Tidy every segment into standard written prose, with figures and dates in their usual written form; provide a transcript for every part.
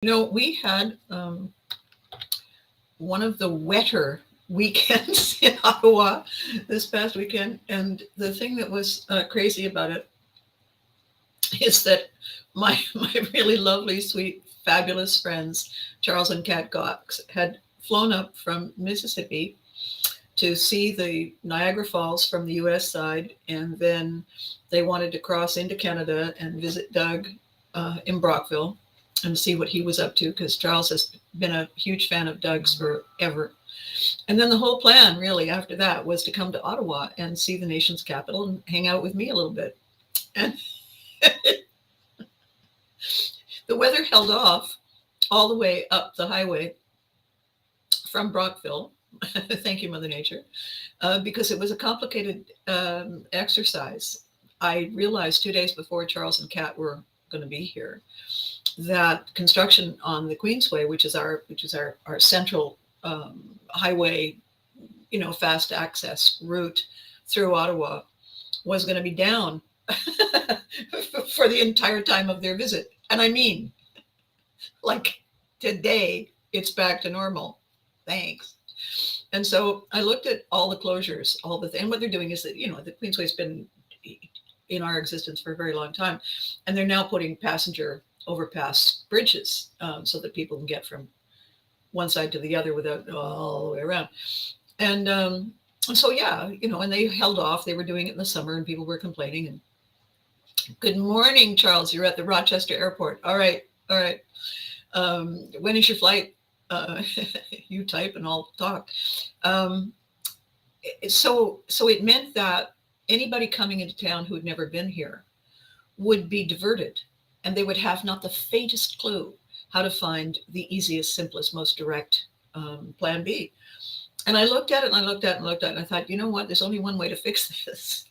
We had one of the wetter weekends in Ottawa this past weekend. And the thing that was crazy about it is that my really lovely, sweet, fabulous friends, Charles and Kat Cox, had flown up from Mississippi to see the Niagara Falls from the US side. And then they wanted to cross into Canada and visit Doug in Brockville and see what he was up to, because Charles has been a huge fan of Doug's forever. And then the whole plan, really, after that, was to come to Ottawa and see the nation's capital and hang out with me a little bit. And the weather held off all the way up the highway from Brockville. Thank you, Mother Nature, because it was a complicated exercise. I realized 2 days before Charles and Kat were going to be here that construction on the Queensway, which is our central highway, fast access route through Ottawa, was going to be down for the entire time of their visit. And I mean, like, today it's back to normal. Thanks. And so I looked at all the closures, and what they're doing is that, the Queensway's been in our existence for a very long time, and they're now putting passenger overpass bridges so that people can get from one side to the other without all the way around. And so, and they held off. They were doing it in the summer and people were complaining. And good morning, Charles. You're at the Rochester airport. All right. When is your flight? You type and I'll talk. So it meant that anybody coming into town who had never been here would be diverted, and they would have not the faintest clue how to find the easiest, simplest, most direct plan B. And I looked at it and I looked at it and looked at it, and I thought, you know what? There's only one way to fix this.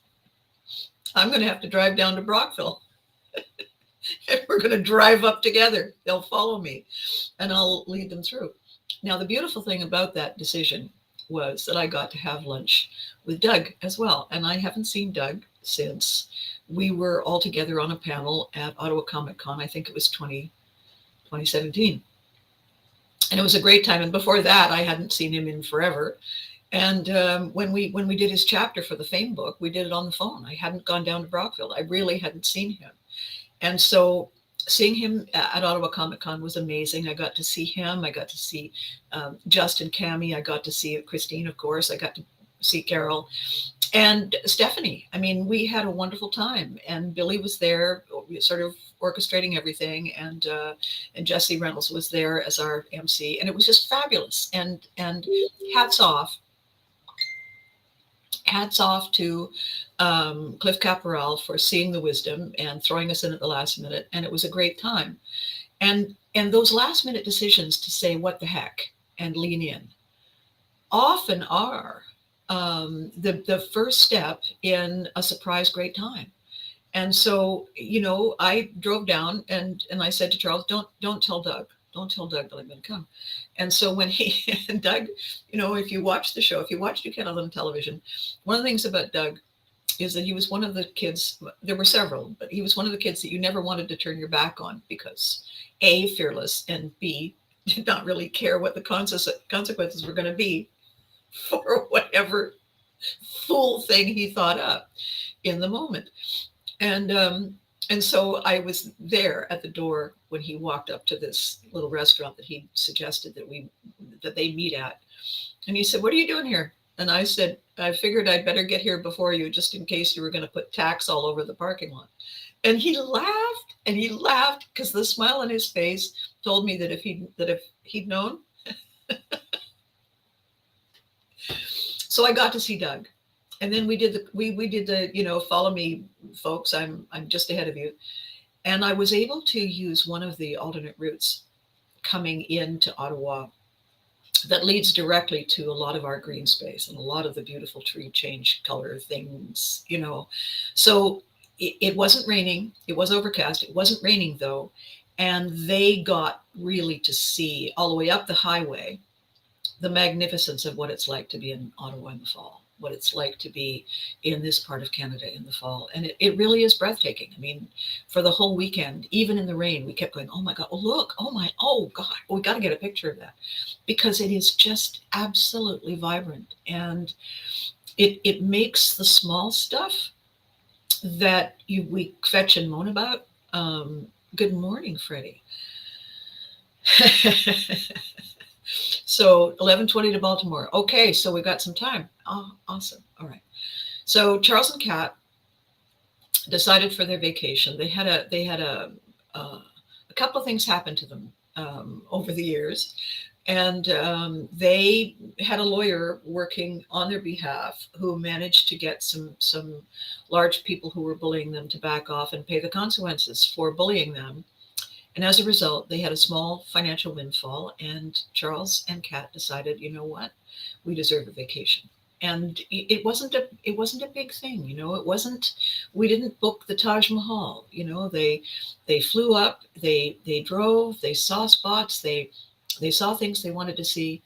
I'm going to have to drive down to Brockville. And we're going to drive up together. They'll follow me and I'll lead them through. Now, the beautiful thing about that decision was that I got to have lunch with Doug as well. And I haven't seen Doug since we were all together on a panel at Ottawa Comic Con. I think it was 2017. And it was a great time. And before that, I hadn't seen him in forever. And when we did his chapter for the Fame book, we did it on the phone. I hadn't gone down to Brockville. I really hadn't seen him. And so seeing him at Ottawa Comic Con was amazing. I got to see him. I got to see Justin, Cammie. I got to see Christine, of course. I got to see Carol and Stephanie. I mean, we had a wonderful time. And Billy was there, sort of orchestrating everything. And Jesse Reynolds was there as our MC. And it was just fabulous. And hats off to Cliff Caporal for seeing the wisdom and throwing us in at the last minute. And it was a great time. And those last minute decisions to say, what the heck, and lean in, often are the first step in a surprise great time. And so, I drove down and I said to Charles, don't tell Doug. Don't tell Doug that I'm going to come. And so when Doug, if you watch the show, if you watch Duquesne on television, one of the things about Doug is that he was one of the kids, there were several, but he was one of the kids that you never wanted to turn your back on because A, fearless, and B, did not really care what the consequences were going to be for whatever fool thing he thought up in the moment. And so I was there at the door when he walked up to this little restaurant that he suggested that they meet at. And he said, "What are you doing here?" And I said, "I figured I'd better get here before you, just in case you were going to put tacks all over the parking lot." And he laughed because the smile on his face told me that if he'd known. So I got to see Doug. And then we did the follow me, folks. I'm just ahead of you. And I was able to use one of the alternate routes coming into Ottawa that leads directly to a lot of our green space and a lot of the beautiful tree change color things, So it wasn't raining. It was overcast. It wasn't raining though. And they got really to see all the way up the highway the magnificence of what it's like to be in Ottawa in the fall. what it's like to be in this part of Canada in the fall. And it really is breathtaking. I mean, for the whole weekend, even in the rain, we kept going, oh my God, oh look, oh my, oh God, we got to get a picture of that, because it is just absolutely vibrant. And it makes the small stuff that we fetch and moan about. Good morning, Freddie. So 11:20 to Baltimore. Okay, so we got some time. Oh, awesome. All right. So Charles and Kat decided for their vacation. They had a couple of things happen to them over the years, and they had a lawyer working on their behalf who managed to get some large people who were bullying them to back off and pay the consequences for bullying them. And as a result, they had a small financial windfall, and Charles and Kat decided, you know what, we deserve a vacation. And it wasn't a big thing, It wasn't. We didn't book the Taj Mahal, They flew up, they drove, they saw spots, they saw things they wanted to see.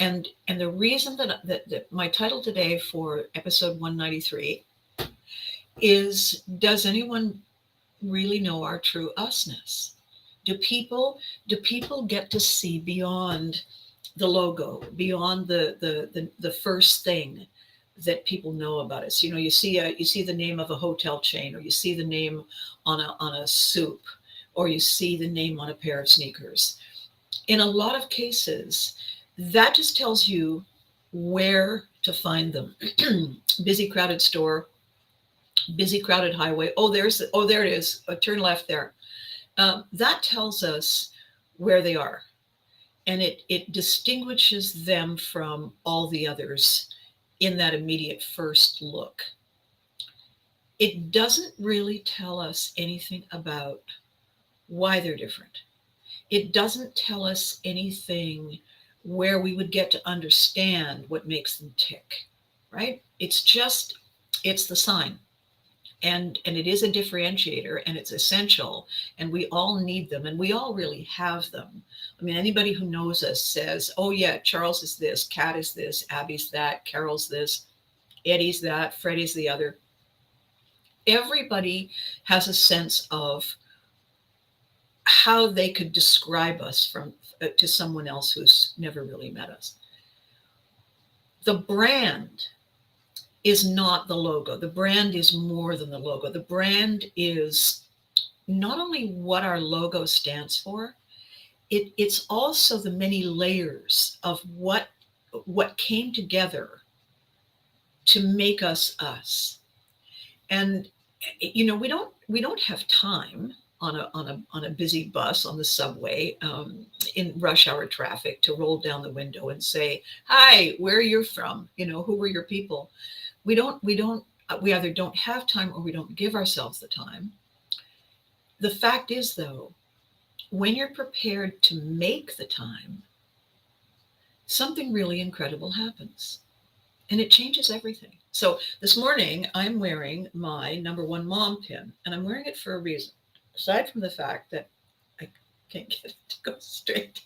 And the reason that my title today for episode 193 is, does anyone really know our true usness? Do people get to see beyond the logo, beyond the first thing that people know about us? You see the name of a hotel chain, or you see the name on a soup, or you see the name on a pair of sneakers. In a lot of cases, that just tells you where to find them. Busy, crowded store, busy, crowded highway. There it is. Turn left there. That tells us where they are, and it distinguishes them from all the others in that immediate first look. It doesn't really tell us anything about why they're different. It doesn't tell us anything where we would get to understand what makes them tick, right? It's the sign. And it is a differentiator, and it's essential, and we all need them, and we all really have them. I mean, anybody who knows us says, oh yeah, Charles is this, Kat is this, Abby's that, Carol's this, Eddie's that, Freddie's the other. Everybody has a sense of how they could describe us from to someone else who's never really met us. The brand is not the logo. The brand is more than the logo. The brand is not only what our logo stands for, it's also the many layers of what came together to make us us. And we don't have time on a busy bus on the subway in rush hour traffic to roll down the window and say, hi, where are you from? Who were your people? We either don't have time, or we don't give ourselves the time. The fact is, though, when you're prepared to make the time, something really incredible happens, and it changes everything. So this morning, I'm wearing my number one mom pin, and I'm wearing it for a reason. Aside from the fact that I can't get it to go straight.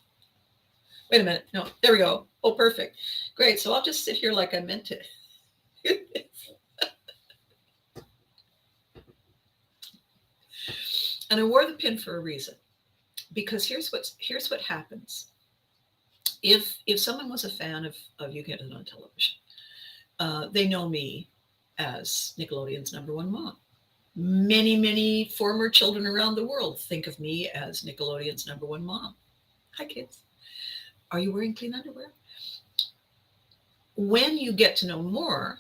Wait a minute. No, there we go. Oh, perfect. Great. So I'll just sit here like I meant to. And I wore the pin for a reason, because here's what happens. If someone was a fan of You Get It on Television, they know me as Nickelodeon's number one mom. Many former children around the world think of me as Nickelodeon's number one mom. Hi, kids. Are you wearing clean underwear? When you get to know more,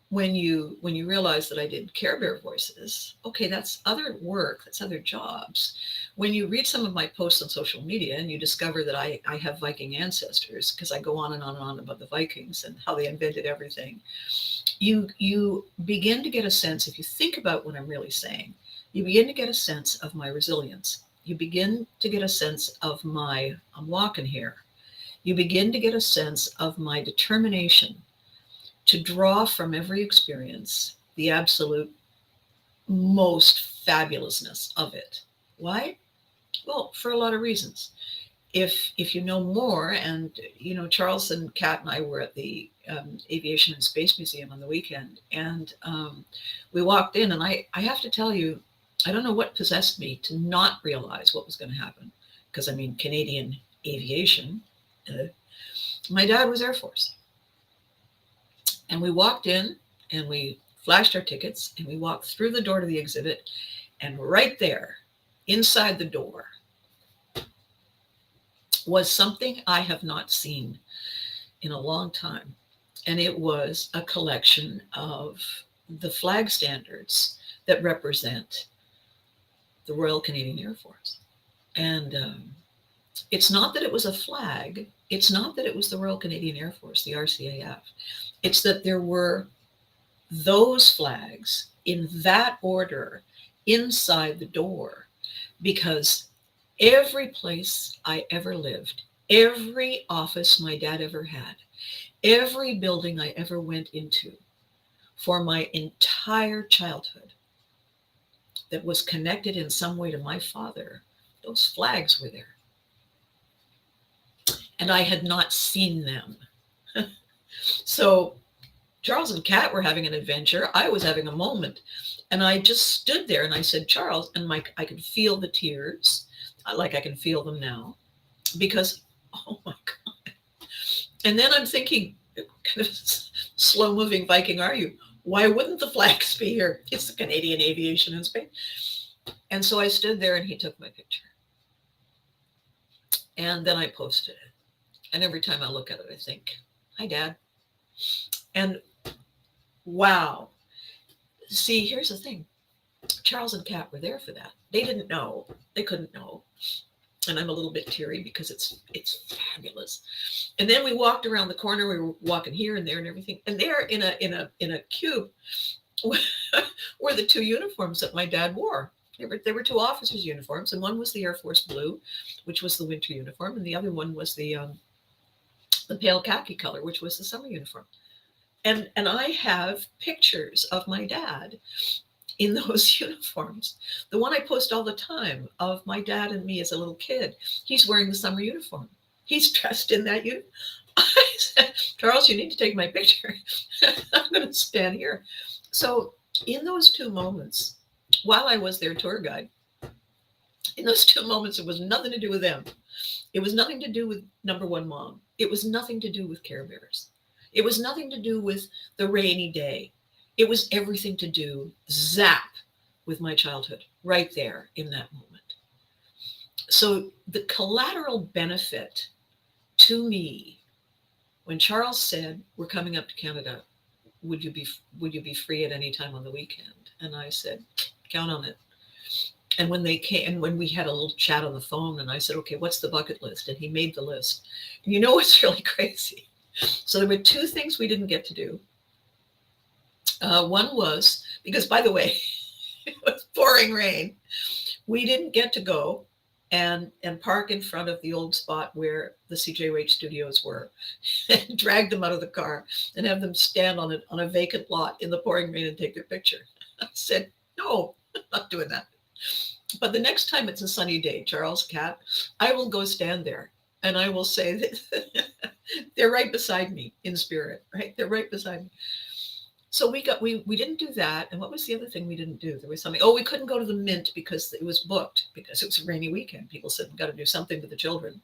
when you realize that I did Care Bear voices, okay, that's other work, that's other jobs. When you read some of my posts on social media and you discover that I have Viking ancestors, because I go on and on and on about the Vikings and how they invented everything, you begin to get a sense, if you think about what I'm really saying, you begin to get a sense of my resilience. You begin to get a sense of I'm walking here. You begin to get a sense of my determination to draw from every experience the absolute most fabulousness of it. Why? Well, for a lot of reasons. if you know more, and Charles and Kat and I were at the Aviation and Space Museum on the weekend, and we walked in, and I have to tell you, I don't know what possessed me to not realize what was going to happen, because I mean, Canadian aviation. My dad was Air Force, and we walked in, and we flashed our tickets, and we walked through the door to the exhibit, and right there, inside the door, was something I have not seen in a long time. And it was a collection of the flag standards that represent the Royal Canadian Air Force. And it's not that it was a flag. It's not that it was the Royal Canadian Air Force, the RCAF. It's that there were those flags in that order inside the door, because every place I ever lived, every office my dad ever had, every building I ever went into for my entire childhood that was connected in some way to my father, those flags were there. And I had not seen them. So Charles and Kat were having an adventure. I was having a moment. And I just stood there and I said, Charles, and I could feel the tears, like I can feel them now, because, oh my God. And then I'm thinking, what kind of slow moving Viking are you? Why wouldn't the flags be here? It's the Canadian Aviation and Space. And so I stood there and he took my picture. And then I posted it. And every time I look at it, I think, hi, Dad. And wow. See, here's the thing. Charles and Kat were there for that. They didn't know. They couldn't know. And I'm a little bit teary because it's fabulous. And then we walked around the corner. We were walking here and there and everything. And there in a cube were the two uniforms that my dad wore. There were two officers' uniforms, and one was the Air Force blue, which was the winter uniform, and the other one was the pale khaki color, which was the summer uniform. And I have pictures of my dad in those uniforms. The one I post all the time of my dad and me as a little kid, he's wearing the summer uniform. He's dressed in that uniform. I said, Charles, you need to take my picture. I'm going to stand here. So in those two moments, while I was their tour guide, in those two moments, it was nothing to do with them. It was nothing to do with number one mom. It was nothing to do with Care Bears. It was nothing to do with the rainy day. It was everything to do, zap, with my childhood, right there in that moment. So the collateral benefit to me, when Charles said, we're coming up to Canada, would you be free at any time on the weekend? And I said, count on it. And when they came, and when we had a little chat on the phone, and I said, okay, what's the bucket list? And he made the list. And you know what's really crazy? So there were two things we didn't get to do. One was, because by the way, it was pouring rain. We didn't get to go and park in front of the old spot where the CJOH studios were, and drag them out of the car and have them stand on a vacant lot in the pouring rain and take their picture. I said, no, I'm not doing that. But the next time it's a sunny day, Charles, Kat, I will go stand there and I will say that they're right beside me in spirit, right? They're right beside me. So we didn't do that. And what was the other thing we didn't do? There was something, we couldn't go to the Mint because it was booked, because it was a rainy weekend. People said, we've got to do something with the children.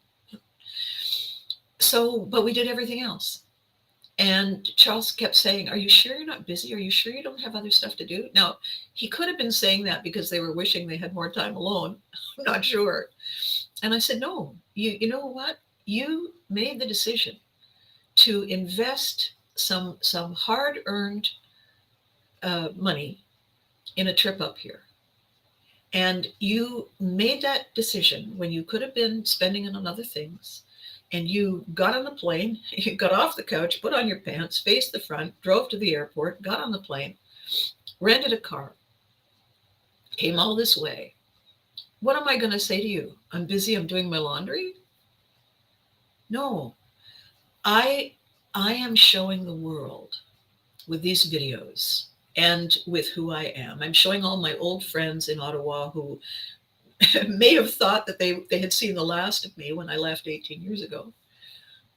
So, but we did everything else. And Charles kept saying, are you sure you're not busy? Are you sure you don't have other stuff to do? Now, he could have been saying that because they were wishing they had more time alone. I'm not sure. And I said, no, you know what? You made the decision to invest some hard-earned money in a trip up here. And you made that decision when you could have been spending it on other things. And you got on the plane, you got off the couch, put on your pants, faced the front, drove to the airport, got on the plane, rented a car, came all this way. What am I going to say to you? I'm busy, I'm doing my laundry? No, I am showing the world with these videos and with who I am. I'm showing all my old friends in Ottawa who may have thought that they had seen the last of me when I left 18 years ago,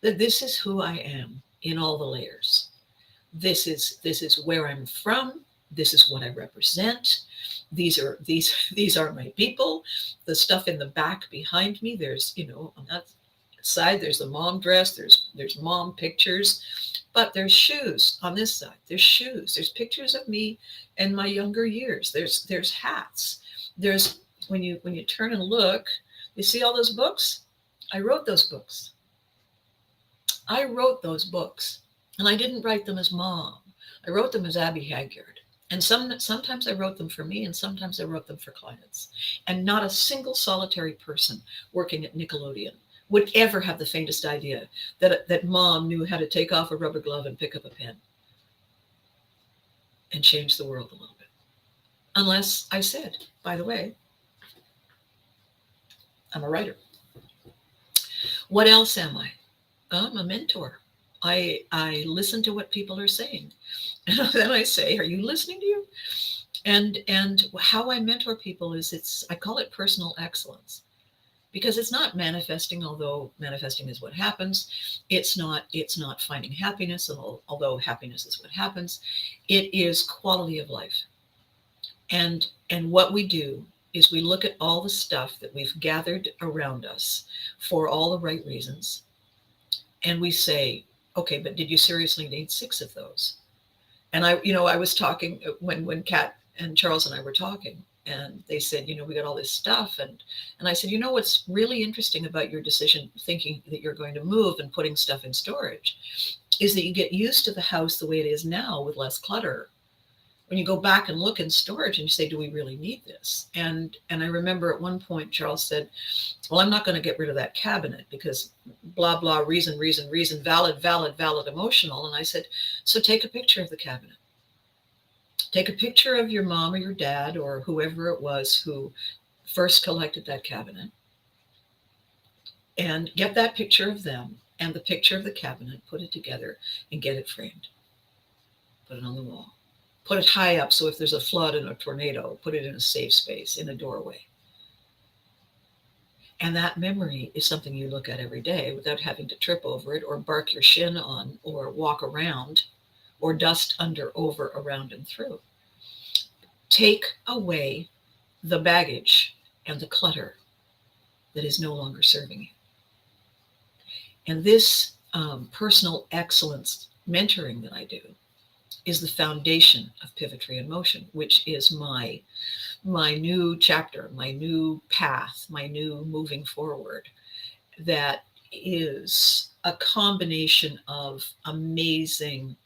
that this is who I am in all the layers. This is where I'm from. This is what I represent. These are my people. The stuff in the back behind me, there's, on that side there's the mom dress, there's mom pictures, but there's shoes on this side. There's shoes. There's pictures of me in my younger years. There's hats. There's when you turn and look, you see all those books? I wrote those books. I wrote those books. And I didn't write them as mom. I wrote them as Abby Hagyard. And sometimes I wrote them for me, and sometimes I wrote them for clients. And not a single solitary person working at Nickelodeon would ever have the faintest idea that mom knew how to take off a rubber glove and pick up a pen and change the world a little bit. Unless I said, by the way, I'm a writer. What else am I? I'm a mentor. I listen to what people are saying. And then I say, are you listening to you? And how I mentor people is I call it personal excellence, because it's not manifesting, although manifesting is what happens. It's not finding happiness, although happiness is what happens. It is quality of life. And what we do is we look at all the stuff that we've gathered around us for all the right reasons. And we say, okay, but did you seriously need 6 of those? And I was talking when Kat and Charles and I were talking, and they said, we got all this stuff. And I said, what's really interesting about your decision, thinking that you're going to move and putting stuff in storage, is that you get used to the house the way it is now with less clutter. When you go back and look in storage and you say, do we really need this? And I remember at one point, Charles said, well, I'm not going to get rid of that cabinet because blah, blah, reason, valid, emotional. And I said, so take a picture of the cabinet. Take a picture of your mom or your dad or whoever it was who first collected that cabinet, and get that picture of them and the picture of the cabinet, put it together and get it framed. Put it on the wall. Put it high up, so if there's a flood and a tornado, put it in a safe space, in a doorway. And that memory is something you look at every day without having to trip over it or bark your shin on or walk around or dust under, over, around, and through. Take away the baggage and the clutter that is no longer serving you. And this personal excellence mentoring that I do is the foundation of Pivotry in Motion, which is my new chapter, my new path, my new moving forward. That is a combination of amazing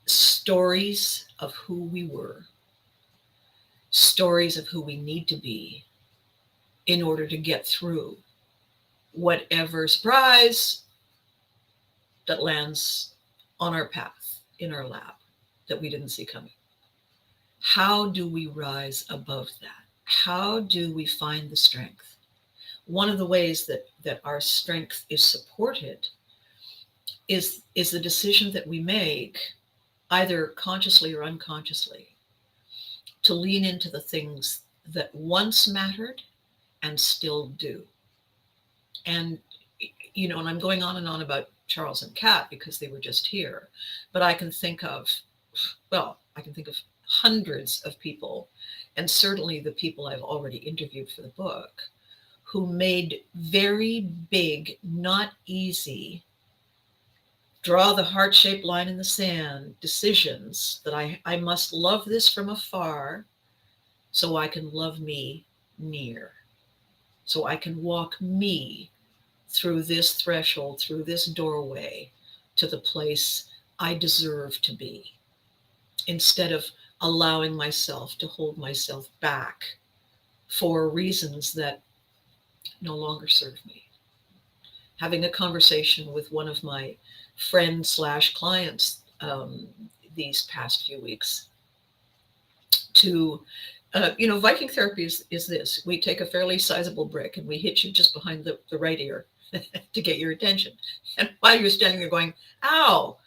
stories of who we were, stories of who we need to be in order to get through whatever surprise that lands on our path, in our lap, that we didn't see coming. How do we rise above that? How do we find the strength? One of the ways that our strength is supported is the decision that we make, either consciously or unconsciously, to lean into the things that once mattered and still do. And I'm going on and on about Charles and Kat because they were just here, but I can think of hundreds of people, and certainly the people I've already interviewed for the book, who made very big, not easy, draw the heart-shaped line in the sand decisions that I must love this from afar so I can love me near, so I can walk me through this threshold, through this doorway, to the place I deserve to be, instead of allowing myself to hold myself back for reasons that no longer serve me. Having a conversation with one of my friends/clients these past few weeks to Viking therapy is this. We take a fairly sizable brick and we hit you just behind the right ear to get your attention. And while you're standing there going, ow,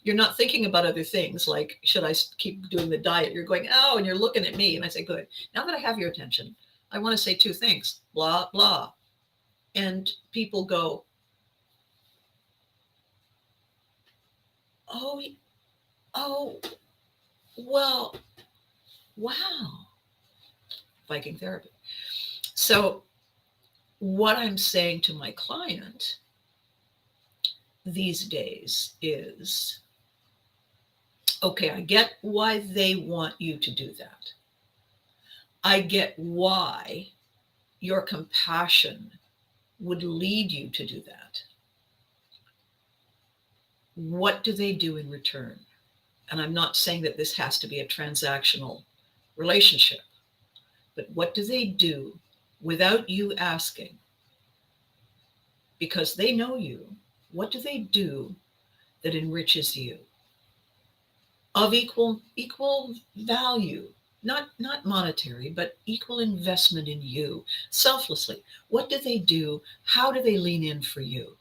You're not thinking about other things like, should I keep doing the diet? You're going, oh, and you're looking at me. And I say, good. Now that I have your attention, I want to say two things, blah, blah. And people go, oh, oh, well, wow. Viking therapy. So what I'm saying to my client these days is, okay, I get why they want you to do that. I get why your compassion would lead you to do that. What do they do in return? And I'm not saying that this has to be a transactional relationship, but what do they do without you asking? Because they know you. What do they do that enriches you? Of equal value, not monetary, but equal investment in you, selflessly. What do they do? How do they lean in for you?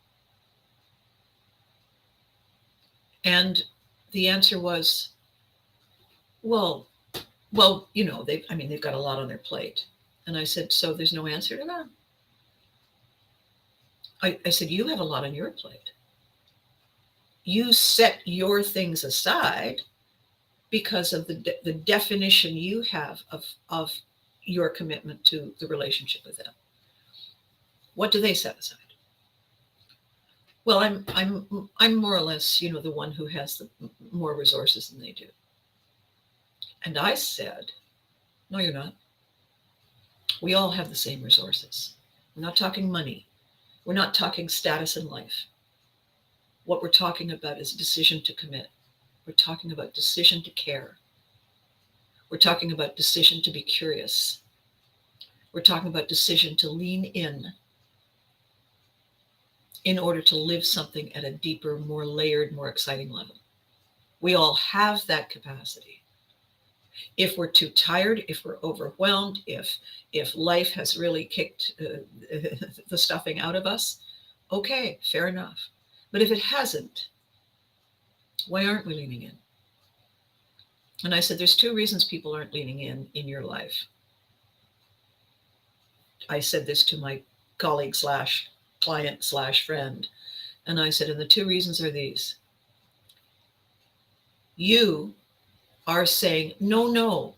And the answer was, well, they've got a lot on their plate. And I said, so there's no answer to that? I said, you have a lot on your plate. You set your things aside because of the definition you have of your commitment to the relationship with them. What do they set aside? Well, I'm more or less, the one who has the more resources than they do. And I said, no, you're not. We all have the same resources. We're not talking money. We're not talking status in life. What we're talking about is decision to commit. We're talking about decision to care. We're talking about decision to be curious. We're talking about decision to lean in order to live something at a deeper, more layered, more exciting level. We all have that capacity. If we're too tired, if we're overwhelmed, if life has really kicked the stuffing out of us, okay, fair enough. But if it hasn't, why aren't we leaning in? And I said, there's two reasons people aren't leaning in your life. I said this to my colleague / client / friend. And I said, and the two reasons are these. You are saying, no,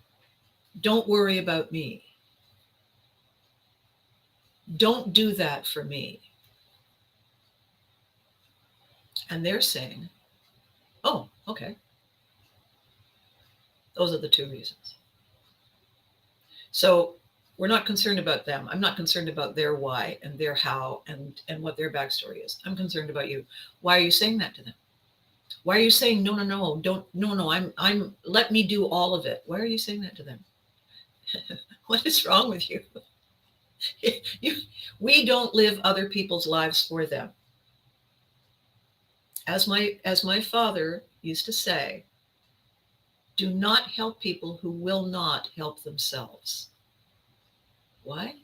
don't worry about me. Don't do that for me. And they're saying, oh, okay. Those are the two reasons. So we're not concerned about them. I'm not concerned about their why and their how and what their backstory is. I'm concerned about you. Why are you saying that to them? Why are you saying, no, don't, no, I'm, let me do all of it. Why are you saying that to them? What is wrong with you? We don't live other people's lives for them. As my father used to say, do not help people who will not help themselves. Why?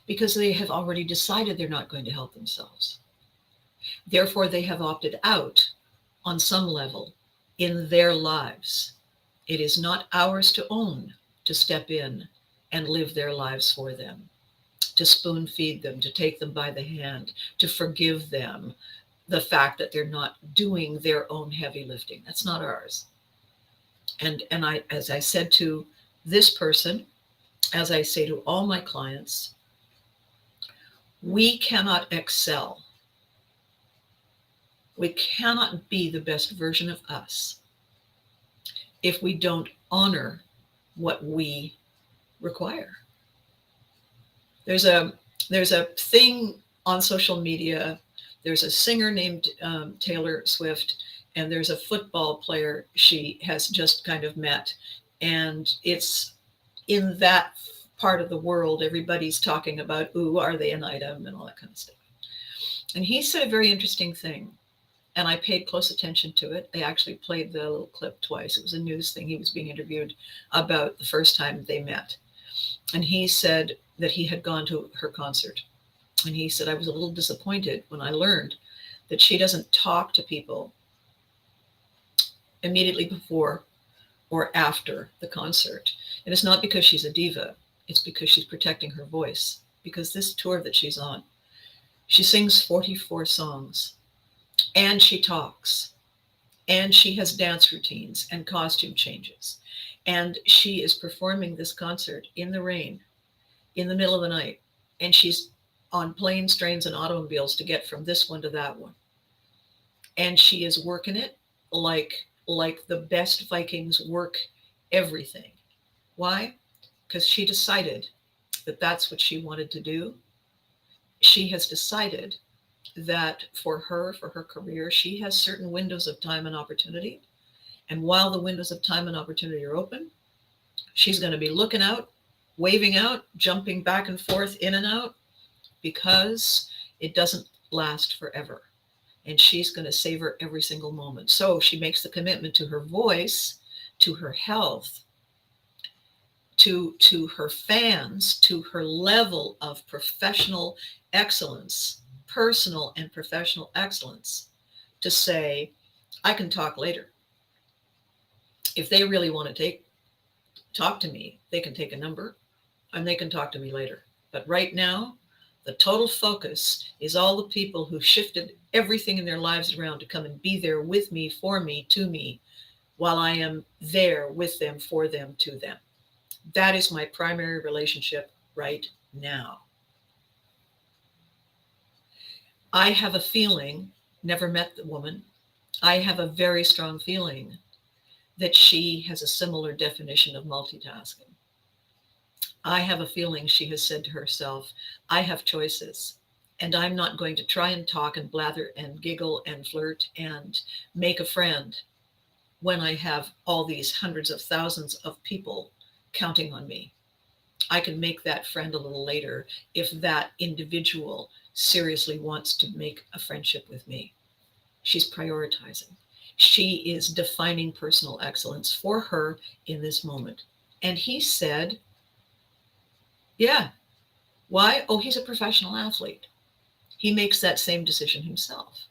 Because they have already decided they're not going to help themselves. Therefore, they have opted out on some level in their lives. It is not ours to own, to step in and live their lives for them, to spoon feed them, to take them by the hand, to forgive them the fact that they're not doing their own heavy lifting. That's not ours. And I, as I said to this person, as I say to all my clients, we cannot excel. We cannot be the best version of us if we don't honor what we require. There's a thing on social media. There's a singer named Taylor Swift, and there's a football player she has just kind of met. And it's in that part of the world, everybody's talking about, ooh, are they an item and all that kind of stuff. And he said a very interesting thing. And I paid close attention to it. I actually played the little clip twice. It was a news thing. He was being interviewed about the first time they met. And he said that he had gone to her concert. And he said, I was a little disappointed when I learned that she doesn't talk to people immediately before or after the concert. And it's not because she's a diva, it's because she's protecting her voice. Because this tour that she's on, she sings 44 songs, and she talks, and she has dance routines and costume changes. And she is performing this concert in the rain, in the middle of the night, and she's on planes, trains, and automobiles to get from this one to that one. And she is working it like the best Vikings work everything. Why? Because she decided that that's what she wanted to do. She has decided that for her career, she has certain windows of time and opportunity. And while the windows of time and opportunity are open, she's going to be looking out, waving out, jumping back and forth in and out, because it doesn't last forever. And she's going to savor every single moment. So she makes the commitment to her voice, to her health, to her fans, to her level of professional excellence, personal and professional excellence, to say, I can talk later. If they really want to talk to me, they can take a number and they can talk to me later. But right now, the total focus is all the people who shifted everything in their lives around to come and be there with me, for me, to me, while I am there with them, for them, to them. That is my primary relationship right now. I have a feeling, never met the woman, I have a very strong feeling that she has a similar definition of multitasking. I have a feeling she has said to herself, I have choices, and I'm not going to try and talk and blather and giggle and flirt and make a friend when I have all these hundreds of thousands of people counting on me. I can make that friend a little later if that individual seriously wants to make a friendship with me. She's prioritizing. She is defining personal excellence for her in this moment. And he said, yeah. Why? Oh, he's a professional athlete. He makes that same decision himself.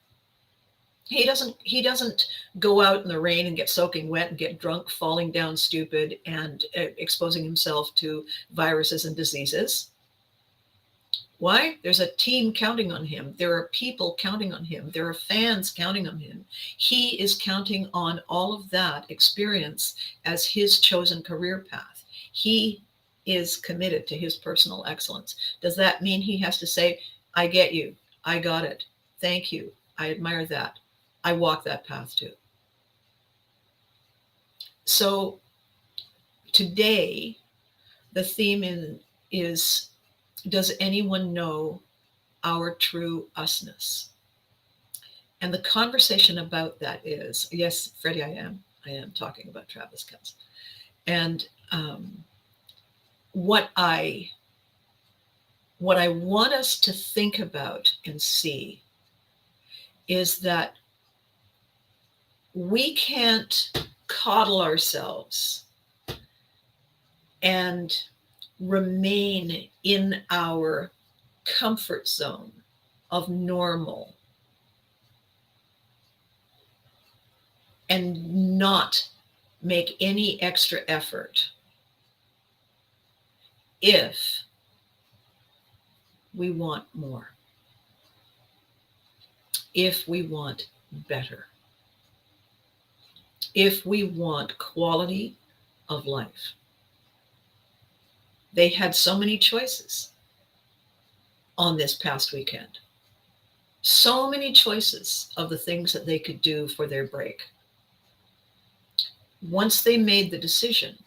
He doesn't go out in the rain and get soaking wet and get drunk, falling down stupid, and exposing himself to viruses and diseases. Why? There's a team counting on him. There are people counting on him. There are fans counting on him. He is counting on all of that experience as his chosen career path. He is committed to his personal excellence. Does that mean he has to say, I get you, I got it, thank you, I admire that, I walk that path too? So today, the theme is, does anyone know our true us-ness? And the conversation about that is, yes, Freddie, I am talking about Travis Kelce. And what I want us to think about and see is that we can't coddle ourselves and remain in our comfort zone of normal and not make any extra effort if we want more, if we want better, if we want quality of life. They had so many choices on this past weekend. So many choices of the things that they could do for their break. Once they made the decision,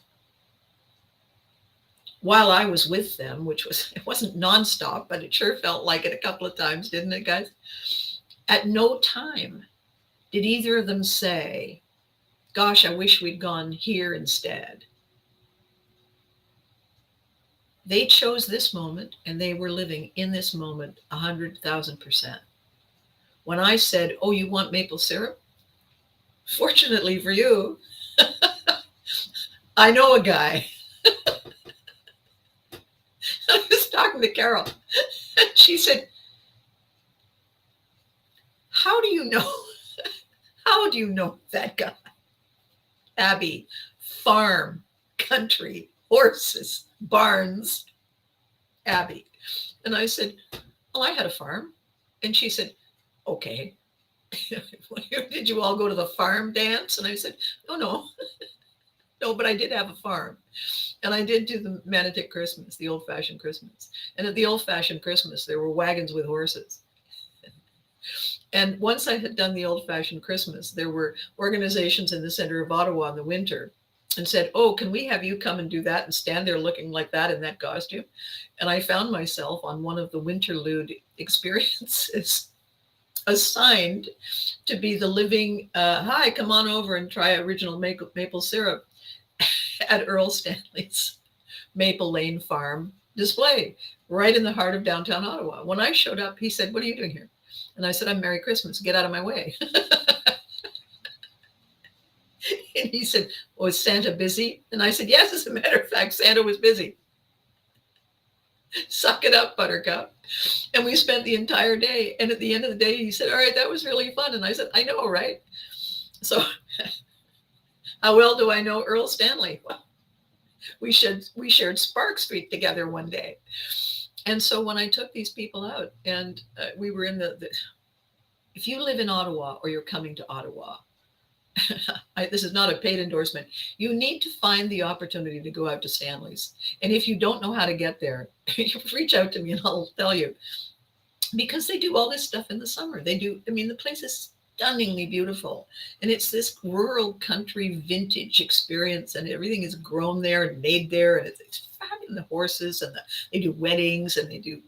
while I was with them, it wasn't nonstop, but it sure felt like it a couple of times, didn't it, guys? At no time did either of them say, gosh, I wish we'd gone here instead. They chose this moment, and they were living in this moment 100,000%. When I said, oh, you want maple syrup? Fortunately for you, I know a guy. I was talking to Carol. She said, how do you know? How do you know that guy? Abby, farm, country, horses, barns, Abby. And I said, oh, I had a farm. And she said, okay. Did you all go to the farm dance? And I said, no, no, no, but I did have a farm. And I did do the Manatic Christmas, the old fashioned Christmas. And at the old fashioned Christmas, there were wagons with horses. And once I had done the old fashioned Christmas, there were organizations in the center of Ottawa in the winter and said, oh, can we have you come and do that and stand there looking like that in that costume? And I found myself on one of the Winterlude experiences assigned to be the living, hi, come on over and try original maple syrup at Earl Stanley's Maple Lane Farm display right in the heart of downtown Ottawa. When I showed up, he said, what are you doing here? And I said, I'm Merry Christmas. Get out of my way. And he said, was Santa busy? And I said, yes, as a matter of fact, Santa was busy. Suck it up, Buttercup. And we spent the entire day. And at the end of the day, he said, all right, that was really fun. And I said, I know, right? So how well do I know Earl Stanley? Well, we shared Spark Street together one day. And so when I took these people out and we were in if you live in Ottawa or you're coming to Ottawa, this is not a paid endorsement, you need to find the opportunity to go out to Stanley's. And if you don't know how to get there, reach out to me and I'll tell you. Because they do all this stuff in the summer. They do, I mean, the place is stunningly beautiful. And it's this rural country vintage experience and everything is grown there and made there. And it's fabulous. The horses and they do weddings and they do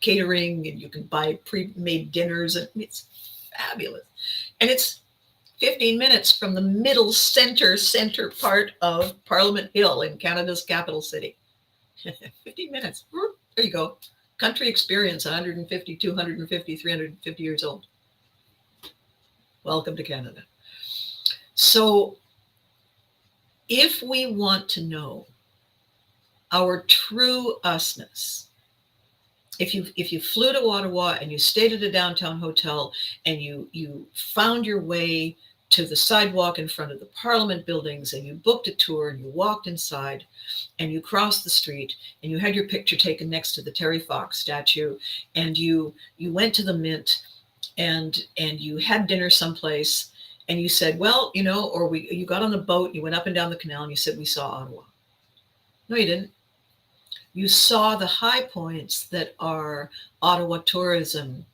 catering and you can buy pre-made dinners. And it's fabulous. And it's 15 minutes from the middle center part of Parliament Hill in Canada's capital city. 15 minutes. There you go. Country experience, 150, 250, 350 years old. Welcome to Canada. So if we want to know our true us-ness, if you flew to Ottawa and you stayed at a downtown hotel and you found your way to the sidewalk in front of the Parliament buildings and you booked a tour and you walked inside and you crossed the street and you had your picture taken next to the Terry Fox statue and you went to the Mint and you had dinner someplace and you said, well, you know, or you got on the boat, you went up and down the canal and you said, we saw Ottawa. No, you didn't. You saw the high points that are Ottawa tourism,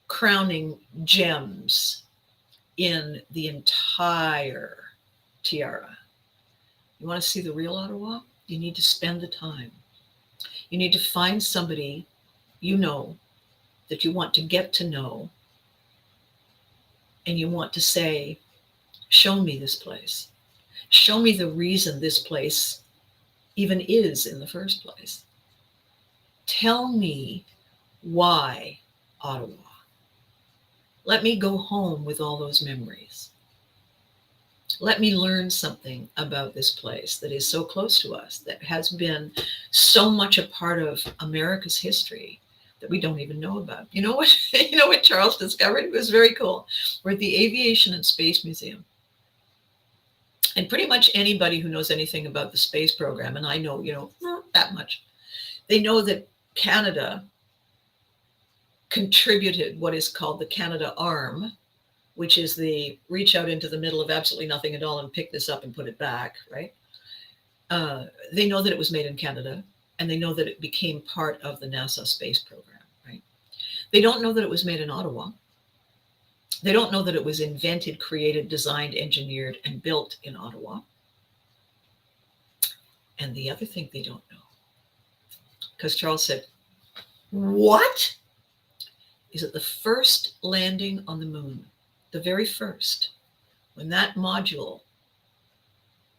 crowning gems in the entire tiara. You want to see the real Ottawa? You need to spend the time. You need to find somebody you know that you want to get to know, and you want to say, show me this place. Show me the reason this place even is in the first place. Tell me why Ottawa. Let me go home with all those memories. Let me learn something about this place that is so close to us, that has been so much a part of America's history that we don't even know about. You know what? You know what Charles discovered? It was very cool. We're at the Aviation and Space Museum. And pretty much anybody who knows anything about the space program, and I know, you know, not that much, they know that Canada contributed what is called the Canada Arm, which is the reach out into the middle of absolutely nothing at all and pick this up and put it back, right? They know that it was made in Canada, and they know that it became part of the NASA space program, right? They don't know that it was made in Ottawa. They don't know that it was invented, created, designed, engineered, and built in Ottawa. And the other thing they don't know, because Charles said, what? Is that the first landing on the moon, the very first, when that module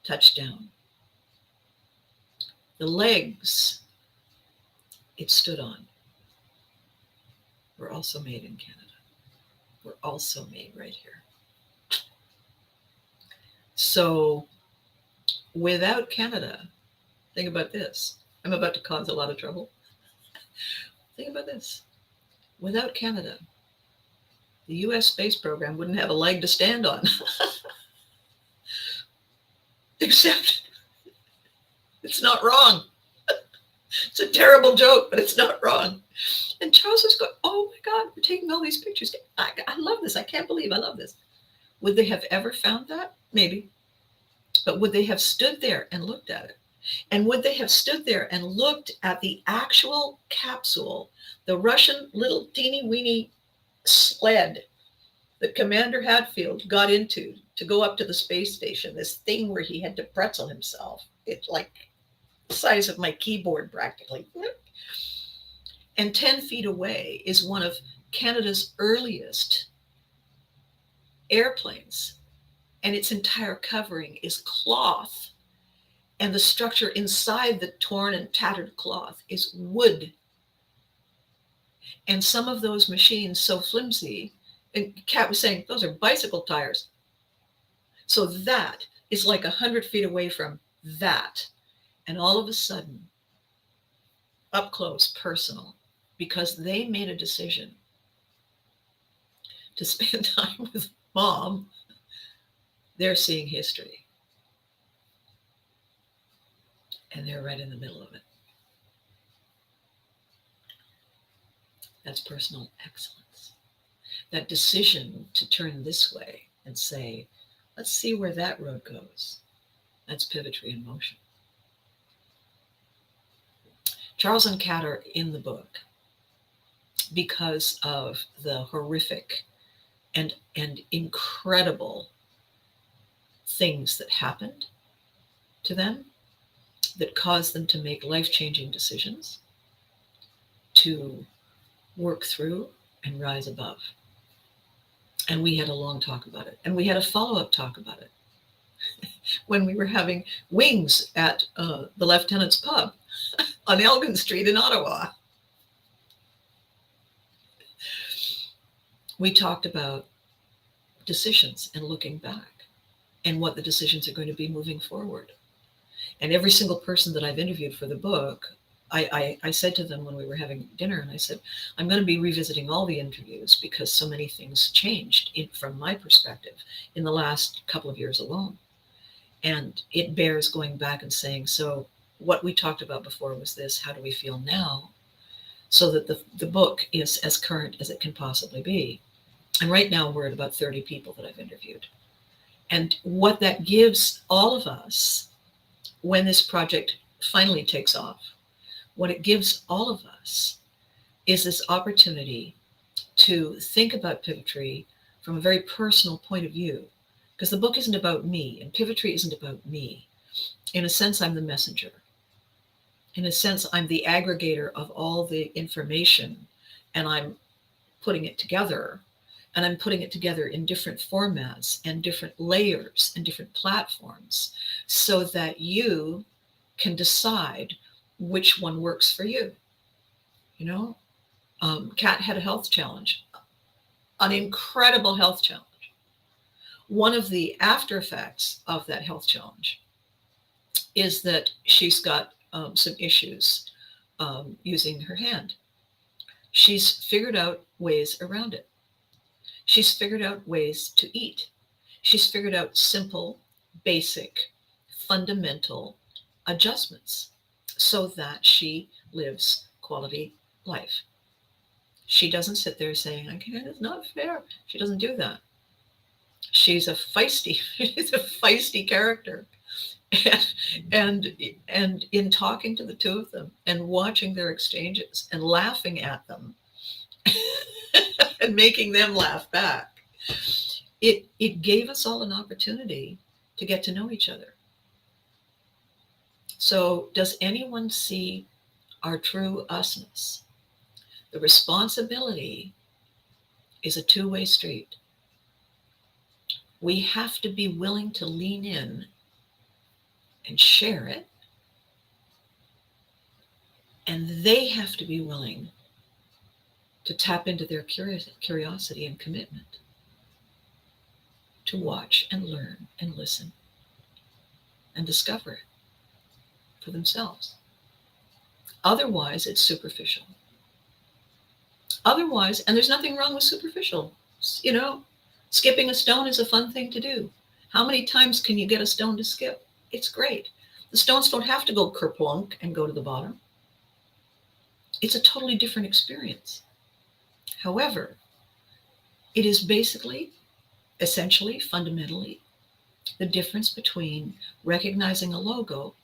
touched down, the legs it stood on were also made in Canada. Were also made right here. So without Canada, think about this. I'm about to cause a lot of trouble. Think about this. Without Canada, the US space program wouldn't have a leg to stand on. except it's not wrong. It's a terrible joke, but it's not wrong. And Charles was going, oh my God, we're taking all these pictures. I love this. I can't believe I love this. Would they have ever found that? Maybe. But would they have stood there and looked at it? And would they have stood there and looked at the actual capsule, the Russian little teeny weeny sled that Commander Hadfield got into to go up to the space station, this thing where he had to pretzel himself? It's like the size of my keyboard practically. And 10 feet away is one of Canada's earliest airplanes, and its entire covering is cloth, and the structure inside the torn and tattered cloth is wood. And some of those machines so flimsy, and Kat was saying, those are bicycle tires. So that is like 100 feet away from that. And all of a sudden, up close, personal, because they made a decision to spend time with Mom, they're seeing history. And they're right in the middle of it. That's personal excellence. That decision to turn this way and say, let's see where that road goes. That's pivotry in motion. Charles and Kat are in the book because of the horrific and incredible things that happened to them that caused them to make life-changing decisions, to work through and rise above. And we had a long talk about it. And we had a follow-up talk about it when we were having wings at the Lieutenant's Pub on Elgin Street in Ottawa. We talked about decisions and looking back and what the decisions are going to be moving forward. And every single person that I've interviewed for the book, I said to them when we were having dinner, and I said, I'm going to be revisiting all the interviews because so many things changed from my perspective in the last couple of years alone. And it bears going back and saying, so what we talked about before was this, how do we feel now? So that the book is as current as it can possibly be. And right now we're at about 30 people that I've interviewed. And what that gives all of us when this project finally takes off, what it gives all of us is this opportunity to think about pivotry from a very personal point of view. Because the book isn't about me, and pivotry isn't about me. In a sense, I'm the messenger. In a sense, I'm the aggregator of all the information, and I'm putting it together. And I'm putting it together in different formats and different layers and different platforms so that you can decide which one works for you. You know, Kat had a health challenge, an incredible health challenge. One of the after effects of that health challenge is that she's got some issues using her hand. She's figured out ways around it. She's figured out ways to eat. She's figured out simple, basic, fundamental adjustments so that she lives quality life. She doesn't sit there saying, I can't, it's not fair. She doesn't do that. She's a feisty character. And in talking to the two of them and watching their exchanges and laughing at them and making them laugh back, it gave us all an opportunity to get to know each other. So does anyone see our true us-ness? The responsibility is a two-way street. We have to be willing to lean in and share it. And they have to be willing to tap into their curiosity and commitment to watch and learn and listen and discover it for themselves. Otherwise, it's superficial. Otherwise, and there's nothing wrong with superficial. You know, skipping a stone is a fun thing to do. How many times can you get a stone to skip? It's great. The stones don't have to go kerplunk and go to the bottom. It's a totally different experience. However, it is basically, essentially, fundamentally, the difference between recognizing a logo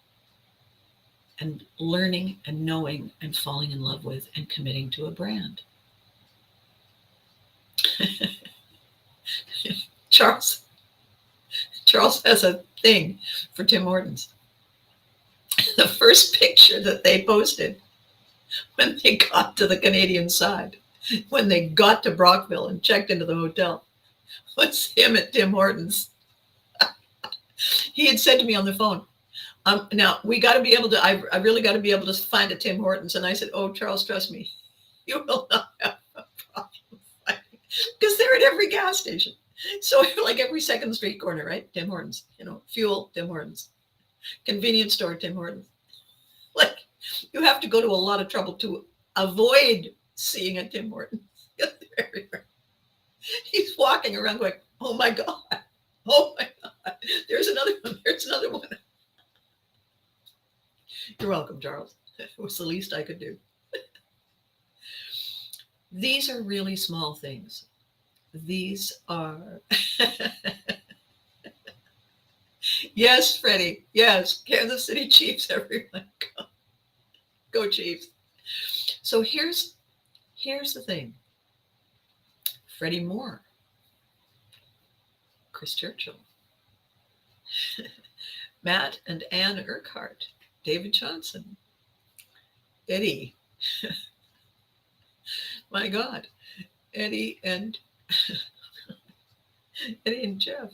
and learning and knowing and falling in love with and committing to a brand. Charles has a thing for Tim Hortons. The first picture that they posted when they got to the Canadian side, when they got to Brockville and checked into the hotel, was him at Tim Hortons. He had said to me on the phone, now we got to be able to, I really got to be able to find a Tim Hortons. And I said, oh, Charles, trust me, you will not have a problem finding, because they're at every gas station. So like every second street corner, right? Tim Hortons, fuel, Tim Hortons, convenience store, Tim Hortons. Like you have to go to a lot of trouble to avoid seeing a Tim Hortons. They're everywhere. He's walking around going, oh my God. Oh my God. There's another one. There's another one. You're welcome, Charles. It was the least I could do. These are really small things. These are... Yes, Freddie. Yes. Kansas City Chiefs, everyone. Go Chiefs. So here's the thing. Freddie Moore. Chris Churchill. Matt and Ann Urquhart. David Johnson. Eddie. My God. Eddie and Jeff.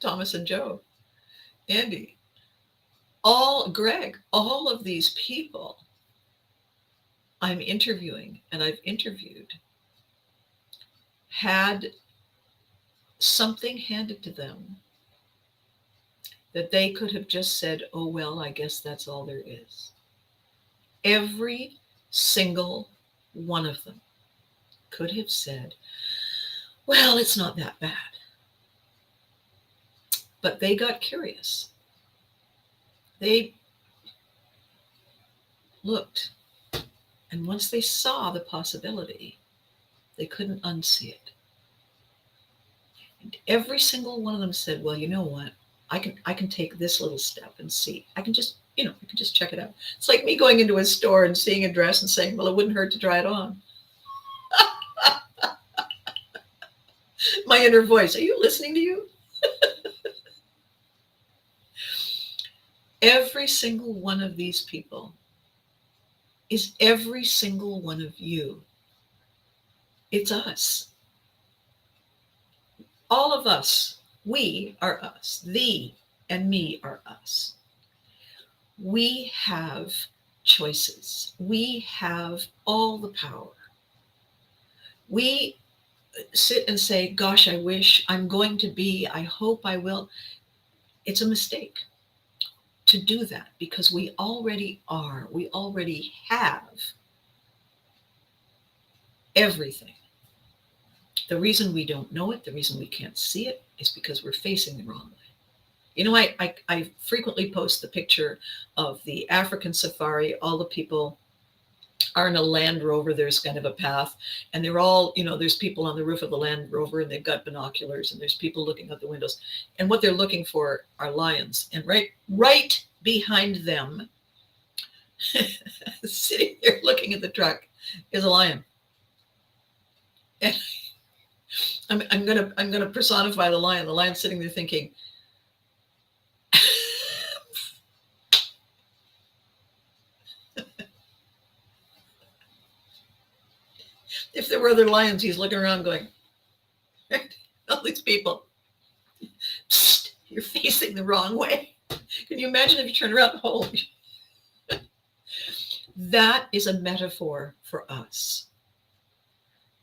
Thomas and Joe. Andy. Greg. All of these people I'm interviewing and I've interviewed had something handed to them that they could have just said, oh, well, I guess that's all there is. Every single one of them could have said, well, it's not that bad. But they got curious. They looked. And once they saw the possibility, they couldn't unsee it. And every single one of them said, well, you know what? I can take this little step and see. I can just check it out. It's like me going into a store and seeing a dress and saying, well, it wouldn't hurt to try it on. My inner voice, are you listening to you? Every single one of these people is every single one of you. It's us. All of us. We are us. Thee and me are us. We have choices. We have all the power. We sit and say, gosh, I wish I'm going to be, I hope I will. It's a mistake to do that because we already are. We already have everything. The reason we don't know it, the reason we can't see it is because we're facing the wrong way. You know, I frequently post the picture of the African safari. All the people are in a Land Rover. There's kind of a path and they're all, there's people on the roof of the Land Rover and they've got binoculars and there's people looking out the windows. And what they're looking for are lions. And right behind them, sitting there looking at the truck, is a lion. And I'm gonna personify the lion. The lion's sitting there thinking, if there were other lions, he's looking around going, all these people, psst, you're facing the wrong way. Can you imagine if you turn around? Holy. That is a metaphor for us.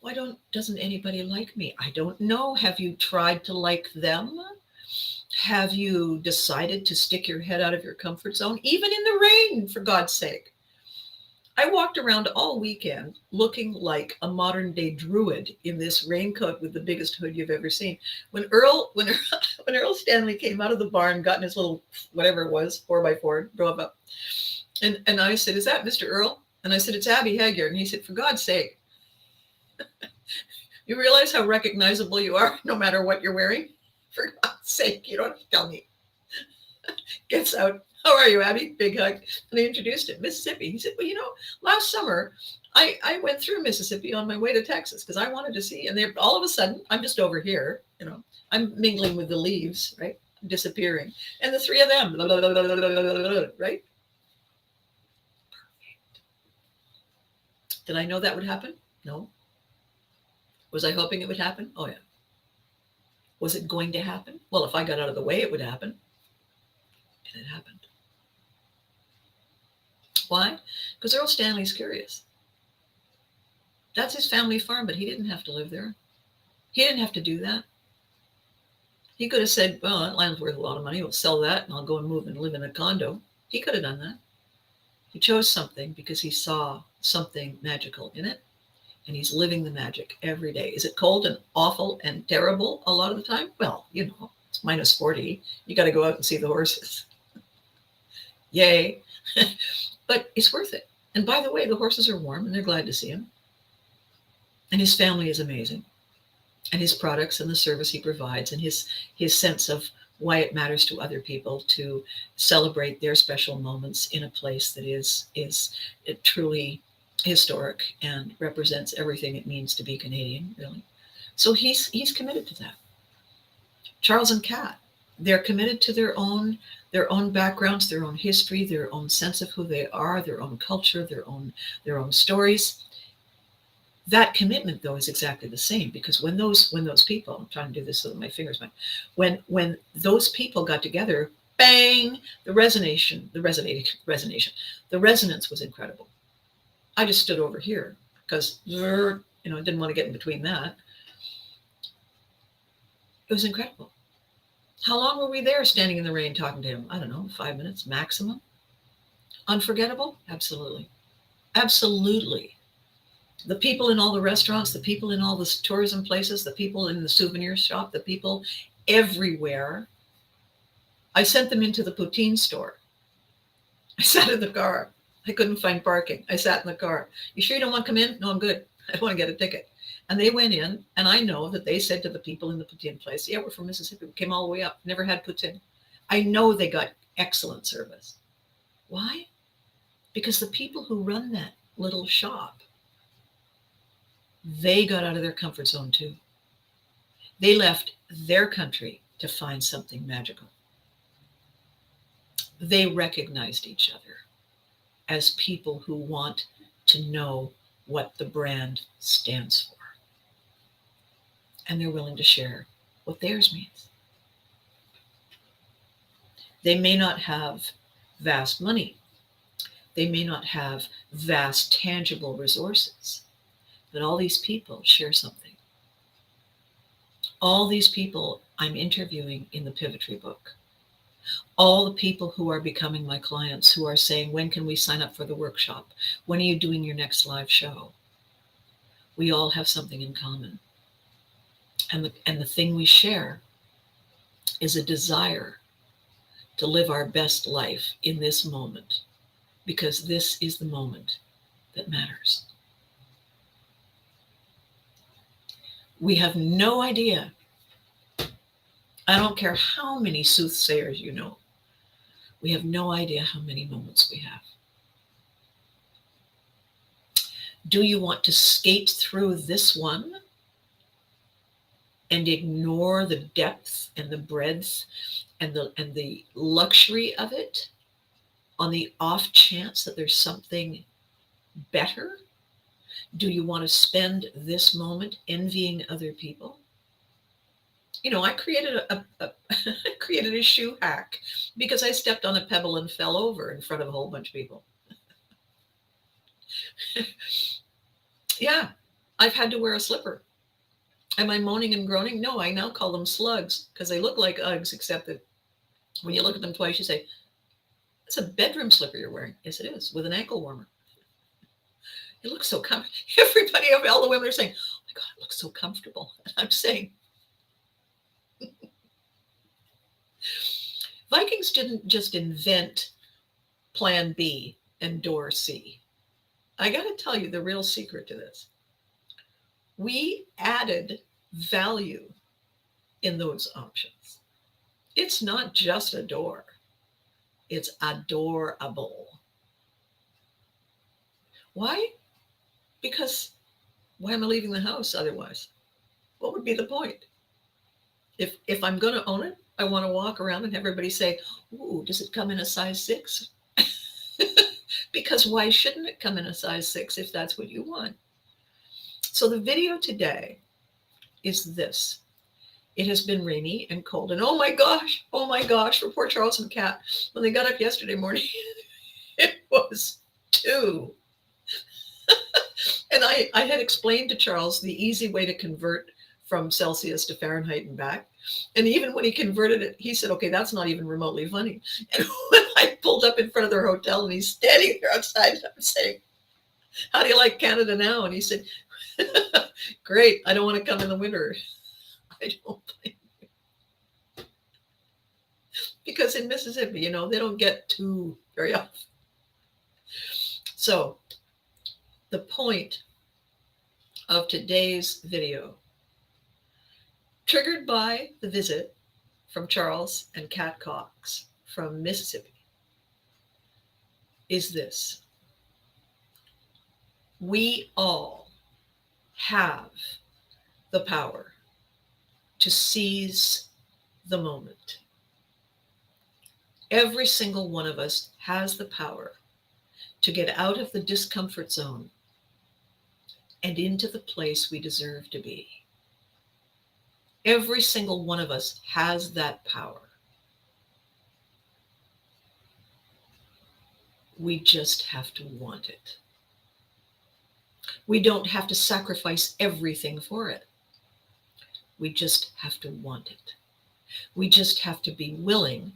Why doesn't anybody like me? I don't know. Have you tried to like them? Have you decided to stick your head out of your comfort zone? Even in the rain, for God's sake. I walked around all weekend looking like a modern day druid in this raincoat with the biggest hood you've ever seen. When Earl when Earl Stanley came out of the barn, got in his little, whatever it was, 4x4, drove up. And I said, is that Mr. Earl? And I said, it's Abby Haggard. And he said, for God's sake, you realize how recognizable you are no matter what you're wearing? For God's sake, you don't have to tell me. Gets out. How are you, Abby? Big hug. And I introduced him, Mississippi. He said, well, last summer, I went through Mississippi on my way to Texas because I wanted to see. And all of a sudden, I'm just over here, I'm mingling with the leaves, right? Disappearing. And the three of them, blah, blah, blah, blah, blah, blah, blah, right? Did I know that would happen? No. Was I hoping it would happen? Oh, yeah. Was it going to happen? Well, if I got out of the way, it would happen. And it happened. Why? Because Earl Stanley's curious. That's his family farm, but he didn't have to live there. He didn't have to do that. He could have said, well, that land's worth a lot of money. We'll sell that and I'll go and move and live in a condo. He could have done that. He chose something because he saw something magical in it. And he's living the magic every day. Is it cold and awful and terrible a lot of the time? Well, it's minus 40. You got to go out and see the horses. Yay. But it's worth it. And by the way, the horses are warm and they're glad to see him. And his family is amazing. And his products and the service he provides and his sense of why it matters to other people to celebrate their special moments in a place that is truly historic and represents everything it means to be Canadian, really. So he's committed to that. Charles and Kat, they're committed to their own backgrounds, their own history, their own sense of who they are, their own culture, their own stories. That commitment, though, is exactly the same, because when those people, I'm trying to do this so that my fingers might, when those people got together, bang, the resonance was incredible. I just stood over here because, I didn't want to get in between that. It was incredible. How long were we there standing in the rain talking to him? I don't know, 5 minutes maximum. Unforgettable? Absolutely. Absolutely. The people in all the restaurants, the people in all the tourism places, the people in the souvenir shop, the people everywhere. I sent them into the poutine store. I sat in the car. I couldn't find parking. I sat in the car. You sure you don't want to come in? No, I'm good. I want to get a ticket. And they went in, and I know that they said to the people in the poutine place, yeah, we're from Mississippi. We came all the way up. Never had poutine. I know they got excellent service. Why? Because the people who run that little shop, they got out of their comfort zone too. They left their country to find something magical. They recognized each other as people who want to know what the brand stands for. And they're willing to share what theirs means. They may not have vast money. They may not have vast tangible resources, but all these people share something. All these people I'm interviewing in the Pivotry book, all the people who are becoming my clients, who are saying, when can we sign up for the workshop? When are you doing your next live show? We all have something in common. And the thing we share is a desire to live our best life in this moment, because this is the moment that matters. We have no idea. I don't care how many soothsayers you know. We have no idea how many moments we have. Do you want to skate through this one and ignore the depth and the breadth and the luxury of it on the off chance that there's something better? Do you want to spend this moment envying other people? I created created a shoe hack because I stepped on a pebble and fell over in front of a whole bunch of people. Yeah, I've had to wear a slipper. Am I moaning and groaning? No, I now call them slugs because they look like Uggs, except that when you look at them twice, you say, it's a bedroom slipper you're wearing. Yes, it is, with an ankle warmer. It looks so comfortable. Everybody, all the women are saying, oh my God, it looks so comfortable. And I'm saying, Vikings didn't just invent Plan B and Door C. I got to tell you the real secret to this. We added value in those options. It's not just a door, it's adorable. Why? Because why am I leaving the house otherwise? What would be the point? If I'm going to own it, I want to walk around and have everybody say, "Ooh, does it come in a size 6?" Because why shouldn't it come in a size 6 if that's what you want? So the video today is this. It has been rainy and cold. And oh my gosh, for poor Charles and Kat, when they got up yesterday morning, it was 2. And I had explained to Charles the easy way to convert from Celsius to Fahrenheit and back. And even when he converted it, he said, okay, that's not even remotely funny. And when I pulled up in front of their hotel and he's standing there outside, I'm saying, how do you like Canada now? And he said, great, I don't want to come in the winter. I don't blame you. Because in Mississippi, they don't get too very often. So the point of today's video, triggered by the visit from Charles and Kat Cox from Mississippi, is this. We all have the power to seize the moment. Every single one of us has the power to get out of the discomfort zone and into the place we deserve to be. Every single one of us has that power. We just have to want it. We don't have to sacrifice everything for it. We just have to want it. We just have to be willing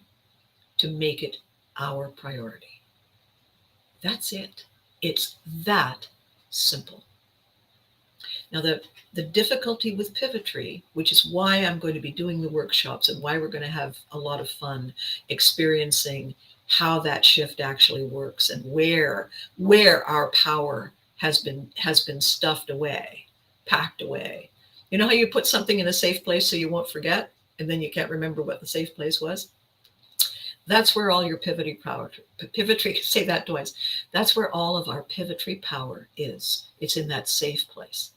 to make it our priority. That's it. It's that simple. Now, the difficulty with pivotry, which is why I'm going to be doing the workshops and why we're going to have a lot of fun experiencing how that shift actually works and where our power has been stuffed away, packed away. You know how you put something in a safe place so you won't forget, and then you can't remember what the safe place was? That's where all your pivotry, say that twice. That's where all of our pivotry power is. It's in that safe place.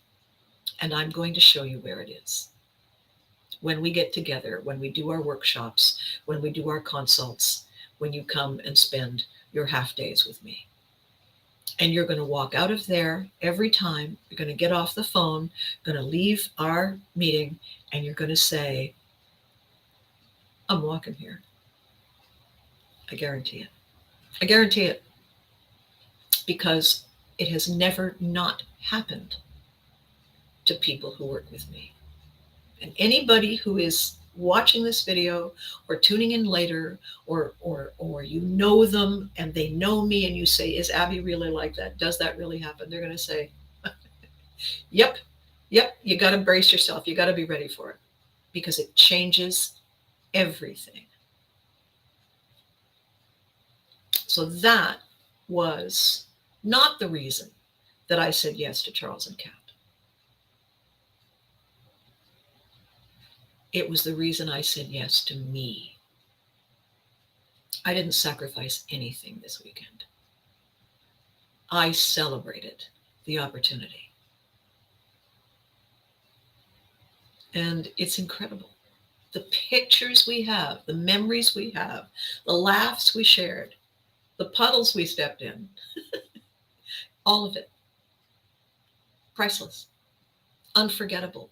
And I'm going to show you where it is. When we get together, when we do our workshops, when we do our consults, when you come and spend your half days with me. And you're going to walk out of there every time. You're going to get off the phone, going to leave our meeting, and you're going to say, I'm walking here. I guarantee it. I guarantee it. Because it has never not happened to people who work with me. And anybody who is watching this video or tuning in later, or you know them and they know me and you say, is Abby really like that? Does that really happen? They're going to say, yep, you got to brace yourself. You got to be ready for it because it changes everything. So that was not the reason that I said yes to Charles and Kat. It was the reason I said yes to me. I didn't sacrifice anything this weekend. I celebrated the opportunity. And it's incredible. The pictures we have, the memories we have, the laughs we shared, the puddles we stepped in, all of it. Priceless, unforgettable,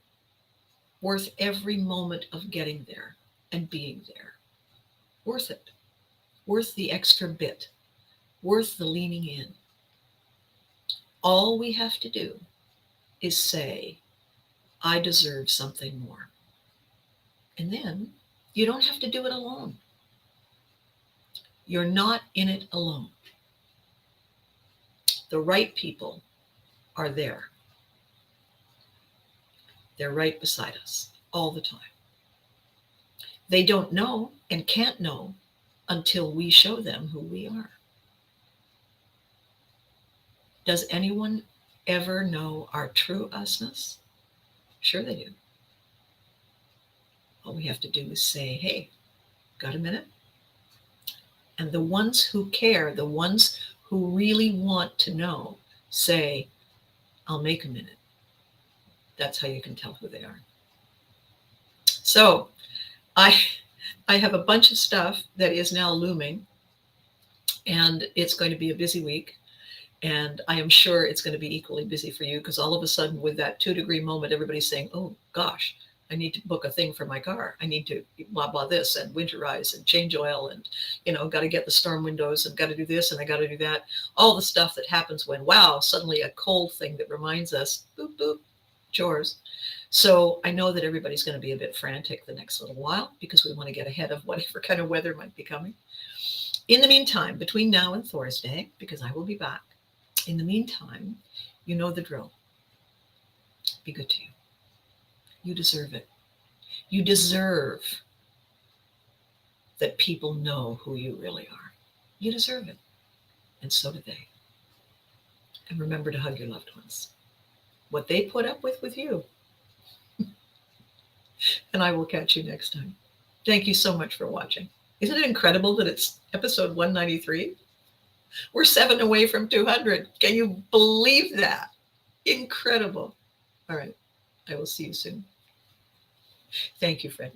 worth every moment of getting there and being there. Worth it. Worth the extra bit. Worth the leaning in. All we have to do is say, I deserve something more. And then you don't have to do it alone. You're not in it alone. The right people are there. They're right beside us all the time. They don't know and can't know until we show them who we are. Does anyone ever know our true usness? Sure they do. All we have to do is say, hey, got a minute? And the ones who care, the ones who really want to know, say, I'll make a minute. That's how you can tell who they are. So I have a bunch of stuff that is now looming, and it's going to be a busy week. And I am sure it's going to be equally busy for you, because all of a sudden with that 2-degree moment, everybody's saying, oh gosh, I need to book a thing for my car. I need to blah, blah this and winterize and change oil and, got to get the storm windows and got to do this and I got to do that. All the stuff that happens when, wow, suddenly a cold thing that reminds us, boop, boop, chores. So I know that everybody's going to be a bit frantic the next little while because we want to get ahead of whatever kind of weather might be coming. In the meantime, between now and Thursday, because I will be back, in the meantime, you know the drill. Be good to you. You deserve it. You deserve that people know who you really are. You deserve it. And so do they. And remember to hug your loved ones. What they put up with you. And I will catch you next time. Thank you so much for watching. Isn't it incredible that it's episode 193? We're 7 away from 200. Can you believe that? Incredible. All right. I will see you soon. Thank you, Fred.